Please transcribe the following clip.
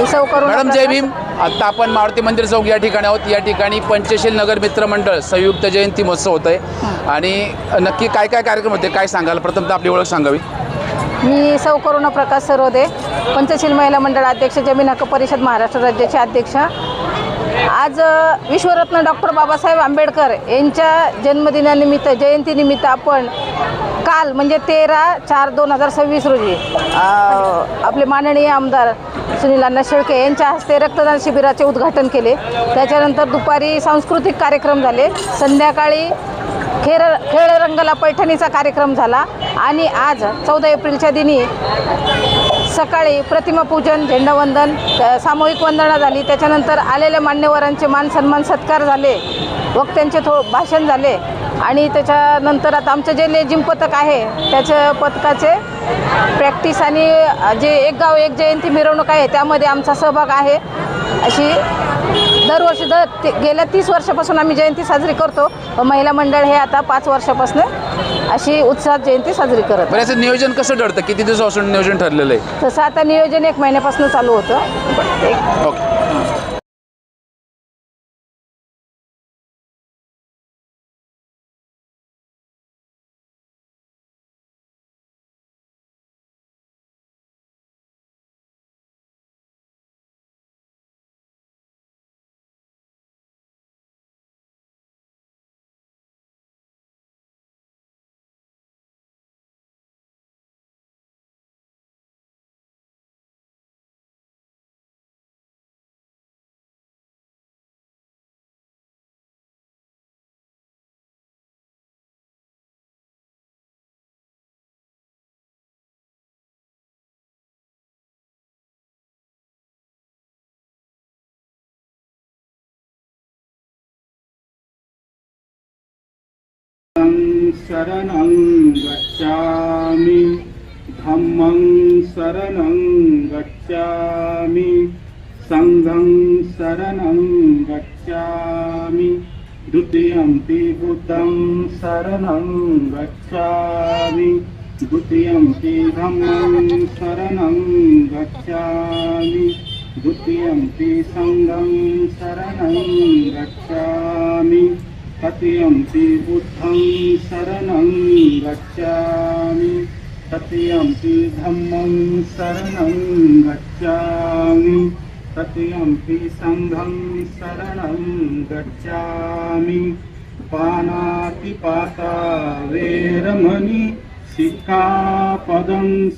Madam जय भीम। आता आपण मारुती मंदिर चौक या ठिकाणी आहोत। या ठिकाणी पंचशील नगर मित्र मंडळ संयुक्त जयंती महोत्सव होत आहे आणि नक्की काय काय कार्यक्रम होते काय सांगाल? प्रथमतः आपली ओळख सांगावी। मी सौ करुणा प्रकाश सरोदे, पंचशील महिला मंडळ अध्यक्ष, जमीन हक्क परिषद महाराष्ट्र राज्याचे अध्यक्ष। आज विश्वरत्न डॉक्टर बाबासाहेब आंबेडकर यांच्या जन्मदिनानिमित्त जयंतीनिमित्त आपण काल म्हणजे 13/4/2026 रोजी आपले माननीय आमदार सुनील अण्णा शेळके यांच्या हस्ते रक्तदान शिबिराचे उद्घाटन केले। त्याच्यानंतर दुपारी सांस्कृतिक कार्यक्रम झाले, संध्याकाळी खेळ रंगला पैठणीचा कार्यक्रम झाला आणि आज 14 एप्रिलच्या दिनी सकाळी प्रतिमा पूजन, झेंडावंदन, सामूहिक वंदना झाली। त्याच्यानंतर आलेल्या मान्यवरांचे मान सन्मान सत्कार झाले, वक्त्यांचे भाषण झाले आणि त्याच्यानंतर आता आमचं जे लेझिम पथक आहे त्याच्या पथकाचे प्रॅक्टिस आणि जे एक गाव एक जयंती मिरवणूक आहे त्यामध्ये आमचा सहभाग आहे। अशी दरवर्षी गेल्या 30 वर्षापासून आम्ही जयंती साजरी करतो। महिला मंडळ हे आता 5 वर्षापासून अशी उत्साहात जयंती साजरी करत। याचं नियोजन कसं ठरतं? किती दिवसापासून नियोजन ठरलेलं आहे? तसं आता नियोजन 1 महिन्यापासून चालू होतं। ओके। शरणं गच्छामि, धम्मं शरणं गच्छामि, संघं शरणं गच्छामि, द्वितीयंपि बुद्धं शरणं गच्छामि, द्वितीयंपि धम्मं शरणं गच्छामि, द्वितीयंपि संघं शरणं गच्छामि, तृतीयंपि बुद्धं शरणं गच्छामि, तृतीयंपि धम्मं शरणं गच्छामि, तृतीयंपि संघं शरणं गच्छामि। पानातिपाता वेरमणि सिक्खापदं